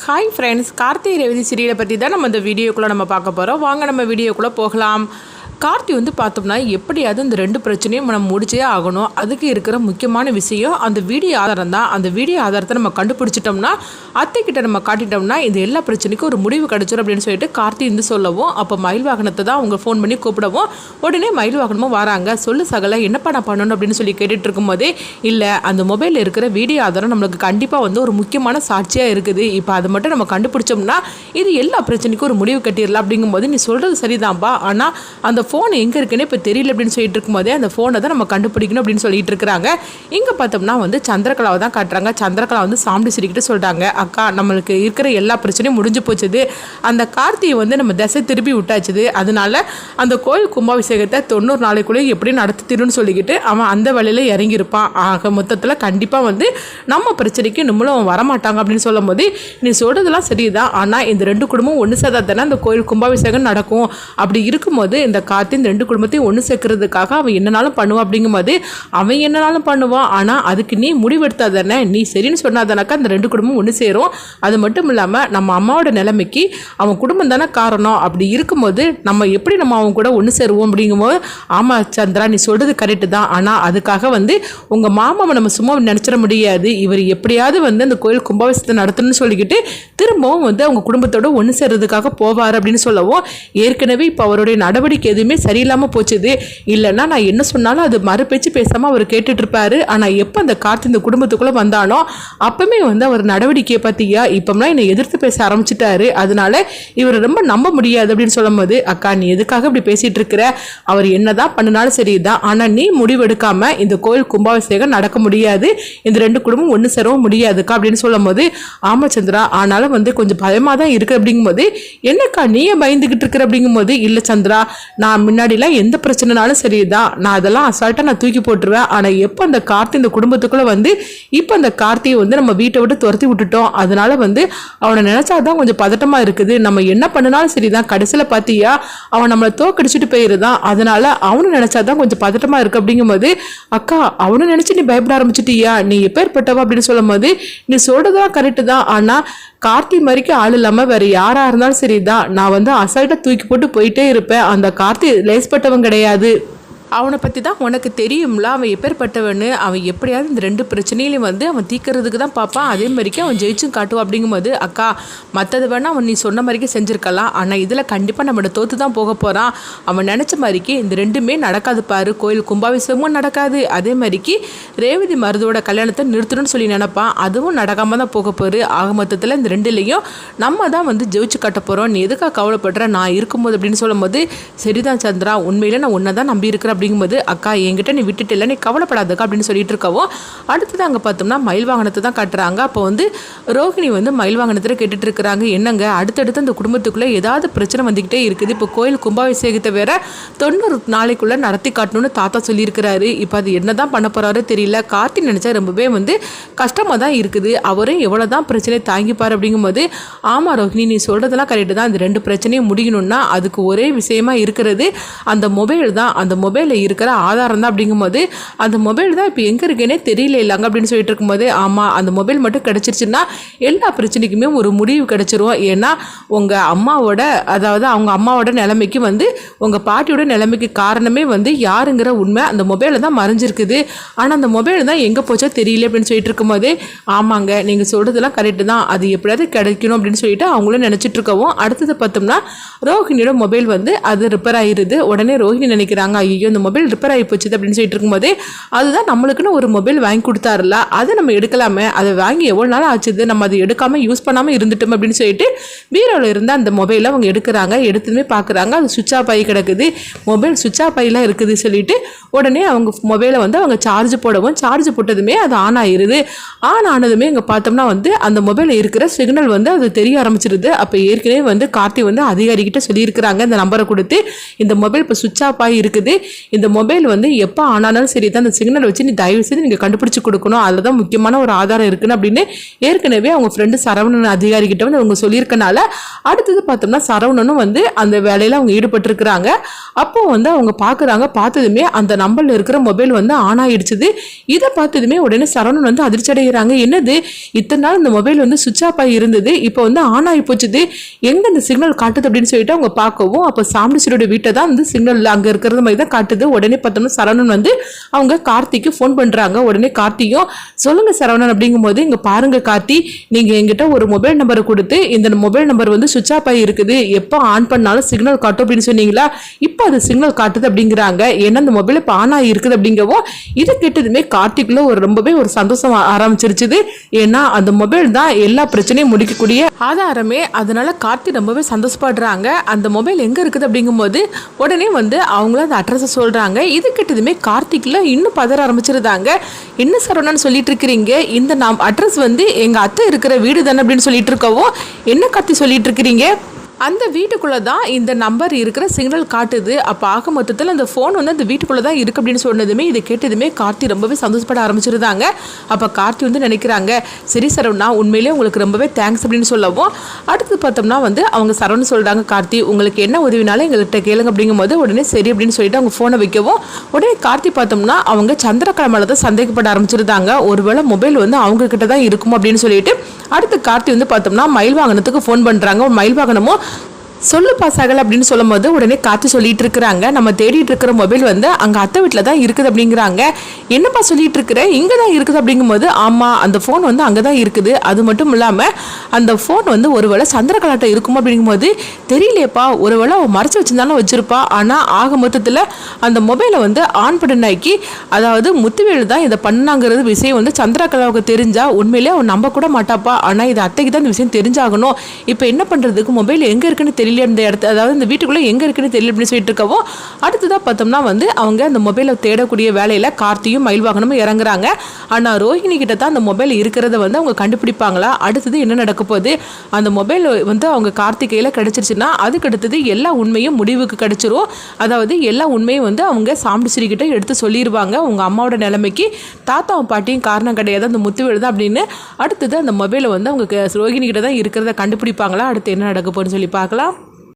Hi friends, Karthi Revathi சீரியலை பற்றி தான் நம்ம இந்த வீடியோக்குள்ளே நம்ம பார்க்க போகிறோம். வாங்க நம்ம வீடியோக்குள்ளே போகலாம். கார்த்தி பார்த்தோம்னா எப்படியாவது இந்த ரெண்டு பிரச்சனையும் நம்ம முடிச்சே ஆகணும். அதுக்கு இருக்கிற முக்கியமான விஷயம் அந்த வீடியோ ஆதாரம் தான். அந்த வீடியோ ஆதாரத்தை நம்ம கண்டுபிடிச்சிட்டோம்னா, அத்தைக்கிட்ட நம்ம காட்டிட்டோம்னா இந்த எல்லா பிரச்சனைக்கும் ஒரு முடிவு கிடச்சிடும் அப்படின்னு சொல்லிட்டு கார்த்தி சொல்லவும், அப்போ மயில் வாகனத்தை தான் அவங்க ஃபோன் பண்ணி கூப்பிடவும், உடனே மயில் வாகனமும் வராங்க. சொல்லு சகல, என்னப்பா நான் பண்ணணும் அப்படின்னு சொல்லி கேட்டுட்டு இருக்கும்போதே, இல்லை அந்த மொபைலில் இருக்கிற வீடியோ ஆதாரம் நம்மளுக்கு கண்டிப்பாக ஒரு முக்கியமான சாட்சியாக இருக்குது. இப்போ அதை மட்டும் நம்ம கண்டுபிடிச்சோம்னா இது எல்லா பிரச்சனைக்கும் ஒரு முடிவு கட்டிடலாம் அப்படிங்கும்போது, நீ சொல்கிறது சரிதான்ப்பா, ஆனால் அந்த ஃபோன் எங்கே இருக்குன்னு இப்போ தெரியல அப்படின்னு சொல்லிட்டு இருக்கும்போதே அந்த ஃபோனை தான் நம்ம கண்டுபிடிக்கணும் அப்படின்னு சொல்லிட்டு இருக்கிறாங்க. இங்கே பார்த்தோம்னா சந்திரகலாவை தான் காட்டுறாங்க. சந்திரகலா சாம்பி சிரிக்கிட்டு சொல்கிறாங்க, அக்கா நம்மளுக்கு இருக்கிற எல்லா பிரச்சனையும் முடிஞ்சு போச்சுது. அந்த கார்த்தியை நம்ம திசை திருப்பி விட்டாச்சுது. அதனால அந்த கோயில் கும்பாபிஷேகத்தை 90 நாளைக்குள்ளே எப்படி நடத்திடுன்னு சொல்லிக்கிட்டு அவன் அந்த வழியில் இறங்கியிருப்பான். ஆக மொத்தத்தில் கண்டிப்பாக நம்ம பிரச்சனைக்கு நம்மளும் வரமாட்டாங்க அப்படின்னு சொல்லும் போது, நீ சொல்கிறதுலாம் சரிதான், ஆனால் இந்த ரெண்டு குடும்பம் ஒன்று சேர்த்தா தானே அந்த கோயில் கும்பாபிஷேகம் நடக்கும். அப்படி இருக்கும்போது இந்த கார்த்தி இந்த ரெண்டு குடும்பத்தையும் ஒன்று சேர்க்கறதுக்காக அவன் என்னனாலும் பண்ணுவான். அப்படிங்கும்போது அவன் என்னனாலும் பண்ணுவான், ஆனால் அதுக்கு நீ முடிவெடுத்தா தானே, நீ சரின்னு சொன்னாதானாக்கா அந்த ரெண்டு குடும்பம் ஒன்று சேரும். அது மட்டும் இல்லாமல் நம்ம அம்மாவோட நிலைமைக்கு அவன் குடும்பம் தானே காரணம். அப்படி இருக்கும்போது நம்ம எப்படி நம்ம அவன் கூட ஒன்று சேருவோம் அப்படிங்கும்போது, ஆமாம் சந்திரா நீ சொல்கிறது கரெக்டு தான், ஆனால் அதுக்காக உங்கள் மாமாவை நம்ம சும்மா நினச்சிட முடியாது. இவர் எப்படியாவது அந்த கோயில் கும்பாபிஷேகத்தை நடத்தணும்னு சொல்லிக்கிட்டு திரும்பவும் அவங்க குடும்பத்தோட ஒன்று சேர்றதுக்காக போவார் அப்படின்னு சொல்லவும், ஏற்கனவே இப்போ அவருடைய நடவடிக்கை எதுவுமே சரியில்லாமல் போச்சுது. இல்லைன்னா நான் என்ன சொன்னாலும் அது மறுபேச்சு பேசாமல் அவர் கேட்டுட்டு இருப்பாரு. ஆனால் எப்போ அந்த கார்த்தி இந்த குடும்பத்துக்குள்ளே வந்தானோ அப்பவுமே அவர் நடவடிக்கையை பற்றியா இப்போம்லாம் என்னை எதிர்த்து பேச ஆரம்பிச்சிட்டாரு. அதனால இவர் ரொம்ப நம்ப முடியாது அப்படின்னு சொல்லும் போது, அக்கா நீ எதுக்காக இப்படி பேசிட்டு இருக்கிற, அவர் என்னதான் பண்ணினாலும் சரிதான், ஆனால் நீ முடிவெடுக்காம இந்த கோயில் கும்பாபிஷேகம் நடக்க முடியாது, இந்த ரெண்டு குடும்பம் ஒன்று சேரவும் முடியாதுக்கா அப்படின்னு சொல்லும் போது, ஆமா சந்திரா ஆனாலும் கொஞ்சம் பயமாக தான் இருக்கு அப்படிங்கும்போது, என்னக்கா நீயே பயந்துகிட்டு இருக்கிற அப்படிங்கும்போது, இல்லை சந்திரா நான் முன்னாடிலாம் எந்த பிரச்சனைனாலும் சரிதான், நான் அதெல்லாம் அசால்ட்டாக நான் தூக்கி போட்டுருவேன். ஆனால் எப்போ அந்த கார்த்தி இந்த குடும்பத்துக்குள்ளே இப்போ அந்த கார்த்தியை நம்ம வீட்டை விட்டு துரத்தி விட்டுட்டோம். அதனால அவனை நினச்சாதான் கொஞ்சம் பதட்டமாக இருக்குது. நம்ம என்ன பண்ணினாலும் சரிதான், கடைசியில் பார்த்தியா அவன் நம்மளை தோக்கடிச்சிட்டு போயிருதான். அதனால அவனு நினச்சாதான் கொஞ்சம் பதட்டமாக இருக்குது அப்படிங்கும்போது, அக்கா அவனு நினச்சி நீ பயப்பட ஆரம்பிச்சிட்டியா, நீ எப்பேற்பட்டவா அப்படின்னு சொல்லும் போது, நீ சொல்கிறதா கரெக்டு தான், ஆனால் கார்த்தி மாதிரிக்கு ஆள் இல்லாமல் வேறு யாராக இருந்தாலும் சரிதான், நான் அசால்ட்டாக தூக்கி போட்டு போயிட்டே இருப்பேன். அந்த கார்த்தி லேஸ்பட்டவன் கிடையாது. அவனை பற்றி தான் உனக்கு தெரியும்ல, அவன் எப்பேற்பட்டவன்னு. அவன் எப்படியாவது இந்த ரெண்டு பிரச்சனையிலையும் அவன் தீர்க்கறதுக்கு தான் பார்ப்பான். அதே மாதிரிக்கு அவன் ஜெயிச்சும் காட்டுவான் அப்படிங்கும்போது, அக்கா மற்றது வேணால் அவன் நீ சொன்ன மாதிரிக்கு செஞ்சுருக்கலாம், ஆனால் இதில் கண்டிப்பாக நம்மளோட தோற்று தான் போக போகிறான். அவன் நினச்ச மாதிரிக்கு இந்த ரெண்டுமே நடக்காது பாரு, கோயில் கும்பாபிஷேகமும் நடக்காது, அதே மாதிரிக்கு ரேவதி மருதோட கல்யாணத்தை நிறுத்தணும்னு சொல்லி நினைப்பான், அதுவும் நடக்காமல் தான் போக போகுது. ஆக மொத்தத்தில் இந்த ரெண்டுலேயும் நம்ம தான் ஜெயிச்சு காட்ட போகிறோம், நீ எதுக்காக கவலைப்படுற, நான் இருக்கும்போது அப்படின்னு சொல்லும் போது, சரிதான் சந்திரா உண்மையில நான் உன்னை தான் நம்பி இருக்கிறேன் அப்படிங்கும்போது, அக்கா என்கிட்ட நீ விட்டுட்டு இல்லை, நீ கவலைப்படாதக்கா அப்படின்னு சொல்லிட்டு இருக்கவும், அடுத்தது அங்கே பார்த்தோம்னா மயில் வாகனத்தை தான் காட்டுறாங்க. அப்போ ரோஹிணி மயில் வாகனத்தில் கேட்டுட்டு இருக்கிறாங்க, என்னங்க அடுத்தடுத்து அந்த குடும்பத்துக்குள்ளே ஏதாவது பிரச்சனை வந்துக்கிட்டே இருக்குது. இப்போ கோயில் கும்பாபிஷேகத்தை வேற 90 நாளைக்குள்ளே நடத்தி காட்டணும்னு தாத்தா சொல்லியிருக்கிறாரு. இப்போ அது என்ன தான் பண்ண போகிறாரோ தெரியல. கார்த்தி நினச்சா ரொம்பவே கஷ்டமாக தான் இருக்குது. அவரும் எவ்வளோ தான் பிரச்சனை தாங்கிப்பார் அப்படிங்கும்போது, ஆமாம் ரோஹிணி நீ சொல்கிறதெல்லாம் கரெக்டு தான், இந்த ரெண்டு பிரச்சனையும் முடியணும்னா அதுக்கு ஒரே விஷயமா இருக்கிறது அந்த மொபைல் தான். அந்த மொபைலில் இருக்கிற ஆதாரம் தான் அப்படிங்கும்போது, அந்த மொபைல் தான் இப்போ எங்கே இருக்குன்னே தெரியல இல்லைங்க அப்படின்னு சொல்லிட்டு இருக்கும்போது, ஆமாம் அந்த மொபைல் மட்டும் கிடச்சிருச்சுன்னா எல்லா பிரச்சனைக்குமே ஒரு முடிவு கிடச்சிரும். ஏன்னா உங்கள் அம்மாவோட, அதாவது அவங்க அம்மாவோட நிலைமைக்கு உங்கள் பாட்டியோட நிலைமைக்கு காரணமே யாருங்கிற உண்மை அந்த மொபைலில் தான் மறைஞ்சிருக்குது. ஆனால் அந்த மொபைல் தான் எங்கே போச்சோ தெரியல அப்படின்னு சொல்லிட்டு இருக்கும்போது, ஆமாங்க நீங்கள் சொல்கிறதுலாம் கரெக்டு தான், அது எப்படியாவது கிடைக்கணும் அப்படின்னு சொல்லிட்டு அவங்களும் நினச்சிட்டு இருக்கவும், அடுத்தது பார்த்தோம்னா ரோஹிணியோட மொபைல் அது ரிப்பேர் ஆகிருது. உடனே ரோஹிணி நினைக்கிறாங்க, ஐயோ இந்த மொபைல் ரிப்பேர் ஆகி போச்சு அப்படின்னு சொல்லிட்டு இருக்கும்போது, அதுதான் நம்மளுக்குன்னு ஒரு மொபைல் வாங்கி கொடுத்தாருல, அதை நம்ம எடுக்கலாமே, அதை வாங்கி எவ்வளோ நாள் ஆச்சுது, நம்ம அதை எடுக்காமல் யூஸ் பண்ணாமல் இருந்துட்டோம் அப்படின்னு சொல்லிட்டு பீரோவில் இருந்து அந்த மொபைலை அவங்க எடுக்கிறாங்க. எடுத்துமே பார்க்குறாங்க, அது சுவிட்ச் ஆஃப் ஆகி கிடக்குது, மொபைல் சுவிட்ச் ஆஃப் ஆகிலாம் இருக்குது சொல்லிட்டு உடனே அவங்க மொபைலை அவங்க சார்ஜ் போடவும், சார்ஜ் போட்டதுமே அது ஆன் ஆகிருது. ஆன் ஆனதுமே இங்கே பார்த்தோம்னா அந்த மொபைலில் இருக்கிற சிக்னல் அது தெரிய ஆரம்பிச்சிருது. அப்போ ஏற்கனவே கார்த்தி அதிகாரிகிட்ட சொல்லியிருக்கிறாங்க, இந்த நம்பரை கொடுத்து இந்த மொபைல் இப்போ சுவிட்ச் ஆஃப் ஆகி இருக்குது, இந்த மொபைல் வந்து எப்போ ஆனாலும் சரி தான் அந்த சிக்னல் வச்சு நீ தயவு செய்து நீங்கள் கண்டுபிடிச்சி கொடுக்கணும், அதில் தான் முக்கியமான ஒரு ஆதாரம் இருக்குன்னு அப்படின்னு ஏற்கனவே அவங்க ஃப்ரெண்டு சரவணன் அதிகாரிகிட்ட வந்து அவங்க சொல்லியிருக்கனால அடுத்தது பார்த்தோம்னா சரவணனும் வந்து அந்த வேலையில் அவங்க ஈடுபட்டிருக்கிறாங்க. அப்போ வந்து அவங்க பார்க்குறாங்க, பார்த்ததுமே அந்த நம்பரில் இருக்கிற மொபைல் வந்து ஆன் ஆகிடுச்சுது. இதை பார்த்ததுமே உடனே சரவணன் வந்து அதிர்ச்சி அடைகிறாங்க. என்னது இத்தனை நாள் இந்த மொபைல் வந்து சுவிட்ச் ஆஃப் ஆகி இருந்தது, இப்போ வந்து ஆன் ஆகி போச்சுது, எங்கே இந்த சிக்னல் காட்டுது அப்படின்னு சொல்லிட்டு அவங்க பார்க்கவும் அப்போ சாமுண்டீஸ்வரியோட வீட்டை தான் வந்து சிக்னல் அங்கே இருக்கிறது மாதிரி தான் காட்டுது. உடனே பார்த்தோம்னா சரவணன் வந்து அவங்க கார்த்திக்கு ஃபோன் பண்ணுறாங்க. உடனே கார்த்தியும் சொல்லுங்க சரவணன் அப்படிங்கும்போது, இங்கே பாருங்க கார்த்தி, நீங்கள் எங்கிட்ட ஒரு மொபைல் நம்பரை கொடுத்து இந்த மொபைல் நம்பர் வந்து சுவிட்ச் ஆஃப் ஆகி இருக்குது, எப்போ ஆன் பண்ணாலும் சிக்னல் காட்டும் அப்படின்னு சொன்னீங்களா, இப்போ அது சிக்னல் காட்டுது அப்படிங்கிறாங்க. ஏன்னா இந்த மொபைல் இப்போ ஆன் ஆகி இருக்குது அப்படிங்கவும் இதை கேட்டதுமே கார்த்திக்குள்ள ரொம்பவே ஒரு சந்தோஷம் ஆரம்பிச்சிருச்சுது. ஏன்னா அந்த மொபைல் தான் எல்லா பிரச்சனையும் முடிக்கக்கூடிய ஆதாரமே. அதனால கார்த்தி ரொம்பவே சந்தோஷப்படுறாங்க. அந்த மொபைல் எங்கே இருக்குது அப்படிங்கும்போது உடனே வந்து அவங்களும் அந்த அட்ரஸை சொல்கிறாங்க. இது கேட்டதுமே கார்த்திக்கில் இன்னும் பதற ஆரம்பிச்சிருந்தாங்க. என்ன சரவணன் சொல்லிட்டு இருக்கிறீங்க, இந்த அட்ரஸ் வந்து எங்கள் அத்தை இருக்கிற வீடு தானே அப்படின்னு சொல்லிட்டு இருக்கவும், என்ன கார்த்தி சொல்லிட்டு இருக்கிறீங்க, அந்த வீட்டுக்குள்ளே தான் இந்த நம்பர் இருக்கிற சிக்னல் காட்டுது, அப்போ ஆக மொத்தத்தில் அந்த ஃபோன் வந்து அந்த வீட்டுக்குள்ளே தான் இருக்குது அப்படின்னு சொன்னதுமே இதை கேட்டதுமே கார்த்தி ரொம்பவே சந்தோஷப்பட ஆரம்பிச்சிருந்தாங்க. அப்போ கார்த்தி வந்து நினைக்கிறாங்க, சரி சரவணா உண்மையிலே உங்களுக்கு ரொம்பவே தேங்க்ஸ் அப்படின்னு சொல்லவும் அடுத்து பார்த்தோம்னா வந்து அவங்க சரவணன் சொல்கிறாங்க, கார்த்தி உங்களுக்கு என்ன உதவினாலும் எங்கள்கிட்ட கேளுங்க அப்படிங்கும்போது உடனே சரி அப்படின்னு சொல்லிட்டு அவங்க ஃபோனை வைக்கவும் உடனே கார்த்தி பார்த்தோம்னா அவங்க சந்திரகலா மேலே தான் சந்தேகப்பட ஆரம்பிச்சிருந்தாங்க. ஒருவேளை மொபைல் வந்து அவங்க கிட்ட தான் இருக்கும் அப்படின்னு சொல்லிட்டு அடுத்து கார்த்தி வந்து பார்த்தோம்னா மயில் வாகனத்துக்கு ஃபோன் பண்ணுறாங்க. மயில் வாகனமும் சொல்லுப்பா சகல் அப்படின்னு சொல்லும் போது உடனே காத்து சொல்லிட்டு இருக்கிறாங்க, நம்ம தேடிட்டு இருக்கிற மொபைல் வந்து அங்கே அத்தை வீட்டில் தான் இருக்குது அப்படிங்கிறாங்க. என்னப்பா சொல்லிட்டு இருக்கிற, இங்கே தான் இருக்குது அப்படிங்கும்போது ஆமாம் அந்த ஃபோன் வந்து அங்கே தான் இருக்குது, அது மட்டும் இல்லாமல் அந்த ஃபோன் வந்து ஒருவேளை சந்திரகலாட்ட இருக்கும் அப்படிங்கும்போது தெரியலையப்பா, ஒருவேளை அவன் மறைச்சி வச்சிருந்தாலும் வச்சிருப்பா, ஆனால் ஆக மொத்தத்தில் அந்த மொபைலை வந்து ஆன் பண்ணினாக்கி அதாவது முத்துவேலு தான் இதை பண்ணாங்கிறது விஷயம் வந்து சந்திரகலாவுக்கு தெரிஞ்சா உண்மையிலே அவன் நம்ப கூட மாட்டாப்பா, ஆனால் இது அத்தைக்கு தான் இந்த விஷயம் தெரிஞ்சாகணும். இப்போ என்ன பண்ணுறதுக்கு, மொபைல் எங்கே இருக்குன்னு தெரியல, இந்த இடத்து அதாவது இந்த வீட்டுக்குள்ளே எங்கே இருக்குன்னு தெரியல அப்படின்னு சொல்லிட்டு இருக்கவும் அடுத்ததாக பார்த்தோம்னா வந்து அவங்க அந்த மொபைலை தேடக்கூடிய வேலையில் கார்த்தியும் மயில் வாகனமும் இறங்குறாங்க. ஆனால் ரோஹிணி கிட்ட தான் அந்த மொபைல் இருக்கிறத வந்து அவங்க கண்டுபிடிப்பாங்களா, அடுத்தது என்ன நடக்க போகுது, அந்த மொபைல் வந்து அவங்க கார்த்திகையில் கிடைச்சிருச்சுன்னா அதுக்கு அடுத்தது எல்லா உண்மையும் முடிவுக்கு கிடைச்சிரும். அதாவது எல்லா உண்மையும் வந்து அவங்க சாமுண்டீஸ்வரி கிட்ட எடுத்து சொல்லிடுவாங்க. உங்கள் அம்மாவோட நிலைமைக்கு தாத்தாவும் பாட்டியும் காரணம் கிடையாது, அந்த முத்துவேலு தான் அப்படின்னு. அடுத்தது அந்த மொபைலை வந்து அவங்க ரோஹிணி கிட்ட தான் இருக்கிறத கண்டுபிடிப்பாங்களா, அடுத்து என்ன நடக்க போகுதுன்னு சொல்லி பார்க்கலாம்.